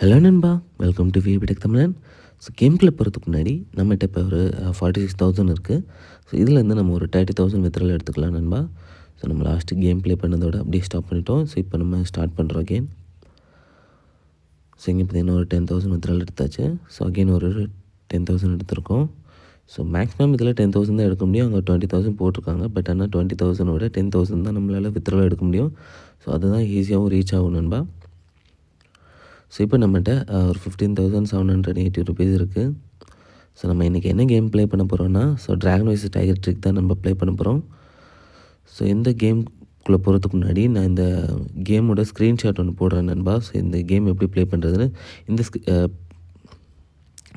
Hello நண்பா, welcome to விபிடெக் தமிழன். So கேம்குள்ளே போகிறதுக்கு முன்னாடி நம்மகிட்ட இப்போ ஒரு 46,000 இருக்குது. ஸோ இதிலேருந்து நம்ம ஒரு 30,000 வித்ட்ரால் எடுத்துக்கலாம் நண்பா. ஸோ நம்ம லாஸ்ட்டு கேம் ப்ளே பண்ணதோட அப்படியே ஸ்டாப் பண்ணிட்டோம். ஸோ இப்போ நம்ம ஸ்டார்ட் பண்ணுறோம் அகெயின். ஸோ இங்கே பார்த்தீங்கன்னா ஒரு 10,000 வித்ட்ரால் எடுத்தாச்சு. ஸோ அகெயின் ஒரு 10,000 எடுத்திருக்கோம். ஸோ மேக்ஸிமம் இதில் 10,000 தான் எடுக்க முடியும். அங்கே 20,000 போட்டிருக்காங்க. பட் ஆனால் 20,000 10,000 தான் நம்மளால் வித்ட்ரால் எடுக்க முடியும். ஸோ அதுதான் ஈஸியாகவும் ரீச் ஆகும் நண்பா. ஸோ இப்போ நம்மகிட்ட ஒரு 15,780 ருபீஸ் இருக்குது. ஸோ நம்ம இன்றைக்கி என்ன கேம் ப்ளே பண்ண போகிறோன்னா, so dragon vs tiger trick தான் நம்ம ப்ளே பண்ண போகிறோம். ஸோ இந்த கேம்குள்ளே போகிறதுக்கு முன்னாடி நான் இந்த கேமோட ஸ்க்ரீன்ஷாட் ஒன்று போடுறேன் நண்பா. ஸோ இந்த கேம் எப்படி ப்ளே பண்ணுறதுன்னு இந்த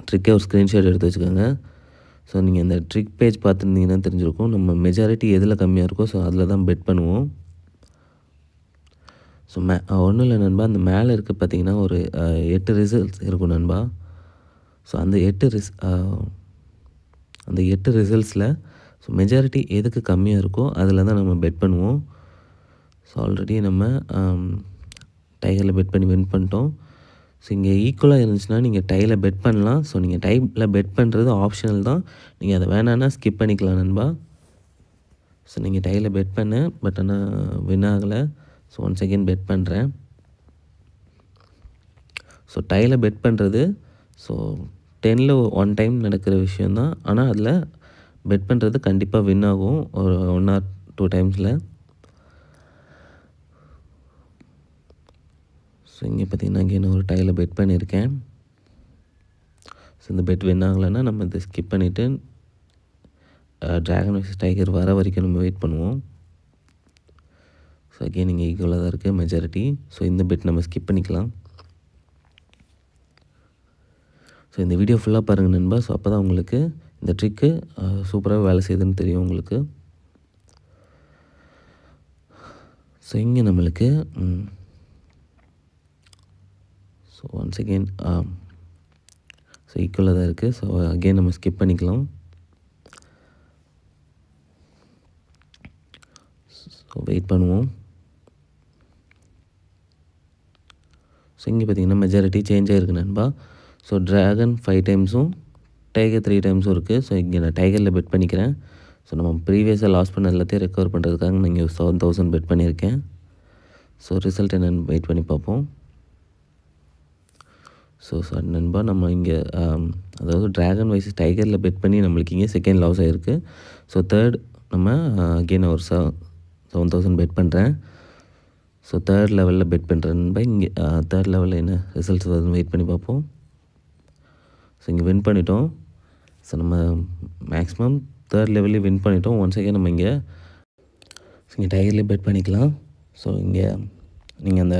ட்ரிக்கை ஒரு ஸ்க்ரீன்ஷாட் எடுத்து வச்சுக்கோங்க. ஸோ நீங்கள் இந்த ட்ரிக் பேஜ் பார்த்துருந்தீங்கன்னா தெரிஞ்சிருக்கும். நம்ம மெஜாரிட்டி எதில் கம்மியாக இருக்கோ ஸோ அதில் தான் பெட் பண்ணுவோம். ஸோ ஒன்றும் இல்லை நண்பா, அந்த மேலே இருக்க பார்த்தீங்கன்னா ஒரு 8 ரிசல்ட்ஸ் இருக்கும் நண்பா. ஸோ அந்த 8 ரிசல்ட்ஸில் ஸோ மெஜாரிட்டி எதுக்கு கம்மியாக இருக்கோ அதில் தான் நம்ம பெட் பண்ணுவோம். ஸோ ஆல்ரெடி நம்ம டைகரில் பெட் பண்ணி வின் பண்ணிட்டோம். ஸோ இங்கே ஈக்குவலாக இருந்துச்சுன்னா நீங்கள் டையில் பெட் பண்ணலாம். ஸோ நீங்கள் டையில் பெட் பண்ணுறது ஆப்ஷனல் தான். நீங்கள் அதை வேணான்னா ஸ்கிப் பண்ணிக்கலாம் நண்பா. ஸோ நீங்கள் டையில் பெட் பண்ண பட் ஆனால் வின் ஆகலை. ஸோ ஒன்ஸ் அகெயின் பெட் பண்ணுறேன். ஸோ டையில் பெட் பண்ணுறது ஸோ 10ல் 1 டைம் நடக்கிற விஷயந்தான். ஆனால் அதில் பெட் பண்ணுறது கண்டிப்பாக வின் ஆகும் ஒரு 1 or 2 டைம்ஸில். ஸோ இங்கே பார்த்திங்கன்னா அகெயின் ஒரு டையில் பெட் பண்ணியிருக்கேன். ஸோ இந்த பெட் வின் ஆகலைன்னா நம்ம இதை ஸ்கிப் பண்ணிவிட்டு ட்ராகன் வைஸ் டைகர் வர வரைக்கும் நம்ம வெயிட் பண்ணுவோம். ஸோ அகெயின் இங்கே ஈக்குவலாக தான் இருக்குது மெஜாரிட்டி. ஸோ இந்த பெட் நம்ம ஸ்கிப் பண்ணிக்கலாம். ஸோ இந்த வீடியோ ஃபுல்லாக பாருங்கள் நண்பா. ஸோ அப்போ தான் உங்களுக்கு இந்த ட்ரிக்கு சூப்பராக வேலை செய்யுதுன்னு தெரியும் உங்களுக்கு. ஸோ இங்கே நம்மளுக்கு ஸோ ஒன்ஸ் அகெயின் ஸோ ஈக்குவலாக தான் இருக்குது. ஸோ அகெயின் நம்ம ஸ்கிப் பண்ணிக்கலாம். ஸோ வெயிட் பண்ணுவோம். ஸோ இங்கே பார்த்திங்கன்னா மெஜாரிட்டி சேஞ்ச் ஆகிருக்கு நண்பா. ஸோ ட்ராகன் 5 டைம்ஸும் டைகர் 3 டைம்ஸும் இருக்குது. ஸோ இங்கே நான் டைகரில் பெட் பண்ணிக்கிறேன். ஸோ நம்ம ப்ரீவியஸாக லாஸ் பண்ண எல்லாத்தையும் ரெக்கவர் பண்ணுறதுக்காக நான் இங்கே 7,000 பெட் பண்ணியிருக்கேன். ஸோ ரிசல்ட் என்னென்னு வெயிட் பண்ணி பார்ப்போம். ஸோ சார் நண்பா, நம்ம இங்கே அதாவது ட்ராகன் வைஸ் டைகரில் பெட் பண்ணி நம்மளுக்கு இங்கே செகண்ட் லாஸ் ஆகிருக்கு. ஸோ தேர்ட் நம்ம அகெயின் ஒரு 7,000 பெட் பண்ணுறேன். ஸோ தேர்ட் லெவலில் பெட் பண்ணுறேன் நண்பா. இங்கே தேர்ட் லெவலில் என்ன ரிசல்ட்ஸ் வருதுன்னு வெயிட் பண்ணி பார்ப்போம். ஸோ இங்கே வின் பண்ணிட்டோம். ஸோ நம்ம மேக்ஸிமம் தேர்ட் லெவல்லே வின் பண்ணிட்டோம். ஒன்ஸ் அகெயின் நம்ம இங்கே டைகர்லேயே பெட் பண்ணிக்கலாம். ஸோ இங்கே நீங்கள் அந்த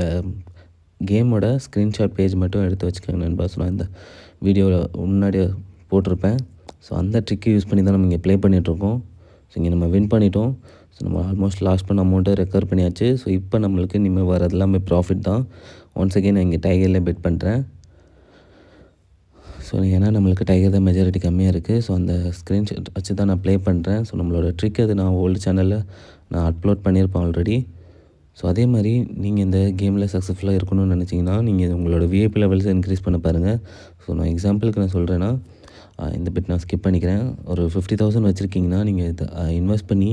கேமோட ஸ்க்ரீன்ஷாட் பேஜ் மட்டும் எடுத்து வச்சுக்கோங்க நண்பா. ஸோ நான் இந்த வீடியோவில் முன்னாடியே போட்டிருப்பேன். ஸோ அந்த ட்ரிக்கை யூஸ் பண்ணி தான் நம்ம இங்கே ப்ளே பண்ணிகிட்ருக்கோம். ஸோ இங்கே நம்ம வின் பண்ணிட்டோம். ஸோ நம்ம ஆல்மோஸ்ட் லாஸ் பண்ண அமௌண்ட்டை ரெக்கவர் பண்ணியாச்சு. ஸோ இப்போ நம்மளுக்கு இனிமேல் வரது எல்லாமே ப்ராஃபிட் தான். ஒன்ஸ் அகெயின் நான் இங்கே டைகரில் பெட் பண்ணுறேன். ஸோ ஏன்னா நம்மளுக்கு டைகர் தான் மெஜாரிட்டி கம்மியாக இருக்குது. ஸோ அந்த ஸ்க்ரீன்ஷாட் வச்சு தான் நான் ப்ளே பண்ணுறேன். ஸோ நம்மளோட ட்ரிக் அது நான் ஓல்டு சேனலில் நான் அப்லோட் பண்ணியிருப்பேன் ஆல்ரெடி. ஸோ அதே மாதிரி நீங்கள் இந்த கேமில் சக்ஸஸ்ஃபுல்லாக இருக்கணும்னு நினச்சிங்கன்னா நீங்கள் உங்களோட விஐபி லெவல்ஸை இன்க்ரீஸ் பண்ண பாருங்கள். ஸோ நான் எக்ஸாம்பிளுக்கு நான் சொல்கிறேன்னா இந்த பெட் நான் ஸ்கிப் பண்ணிக்கிறேன். ஒரு 50,000 வச்சுருக்கீங்கன்னா நீங்கள் இதை இன்வெஸ்ட் பண்ணி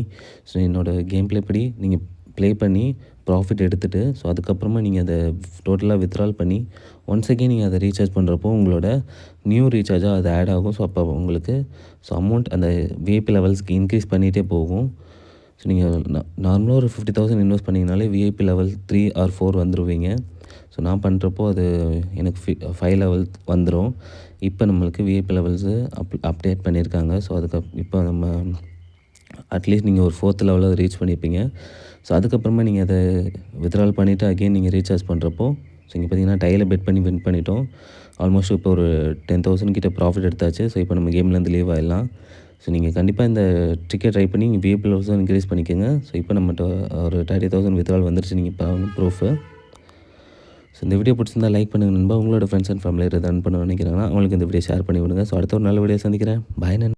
ஸோ என்னோடய கேம் ப்ளே படி நீங்கள் ப்ளே பண்ணி ப்ராஃபிட் எடுத்துகிட்டு ஸோ அதுக்கப்புறமா நீங்கள் அதை டோட்டலாக வித்ட்ரால் பண்ணி ஒன்ஸ் அகெயின் நீங்கள் அதை ரீசார்ஜ் பண்ணுறப்போ உங்களோட நியூ ரீசார்ஜாக அது ஆட் ஆகும். ஸோ அப்போ உங்களுக்கு ஸோ அமௌண்ட் அந்த விஐபி லெவல்ஸ்க்கு இன்க்ரீஸ் பண்ணிகிட்டே போகும். ஸோ நீங்கள் நார்மலாக ஒரு 50,000 இன்வெஸ்ட் பண்ணிங்கனாலே விஐபி லெவல் 3 or 4 வந்துடுவீங்க. ஸோ நான் பண்ணுறப்போ அது எனக்கு 5 லெவல் வந்துடும். இப்போ நம்மளுக்கு விஐபி லெவல்ஸு அப்டேட் பண்ணியிருக்காங்க. ஸோ இப்போ நம்ம அட்லீஸ்ட் நீங்கள் ஒரு 4th லெவலில் ரீச் பண்ணியிருப்பீங்க. ஸோ அதுக்கப்புறமா நீங்கள் அதை வித்ட்ரால் பண்ணிவிட்டு அகெயின் நீங்கள் ரீசார்ஜ் பண்ணுறப்போ ஸோ இங்கே பார்த்தீங்கன்னா டையில் பெட் பண்ணி வின் பண்ணிட்டோம். ஆல்மோஸ்ட் இப்போ ஒரு 10,000 கிட்ட ப்ராஃபிட் எடுத்தாச்சு. ஸோ இப்போ நம்ம கேம்லேருந்து லீவ் ஆகிடலாம். ஸோ நீங்கள் கண்டிப்பாக இந்த ட்ரிக்கை ட்ரை பண்ணி நீங்கள் விஐபி லெவல்ஸும் இன்க்ரீஸ் பண்ணிக்கோங்க. ஸோ இப்போ நம்மகிட்ட ஒரு 30,000 வித்ட்ரால் வந்துருச்சு. நீங்கள் பாருங்கள் ப்ரூஃபு. ஸோ இந்த வீடியோ பிடிச்சிருந்தால் லைக் பண்ணுங்கள் நண்பா. உங்களோட ஃப்ரெண்ட்ஸ் அண்ட் ஃபேமிலி ரன் பண்ண நினைக்கிறாங்கன்னா அவங்களுக்கு இந்த வீடியோ ஷேர் பண்ணி விடுங்க. ஸோ அடுத்த ஒரு நல்ல வீடியோ சந்திக்கிறேன். பாய் நண்பா.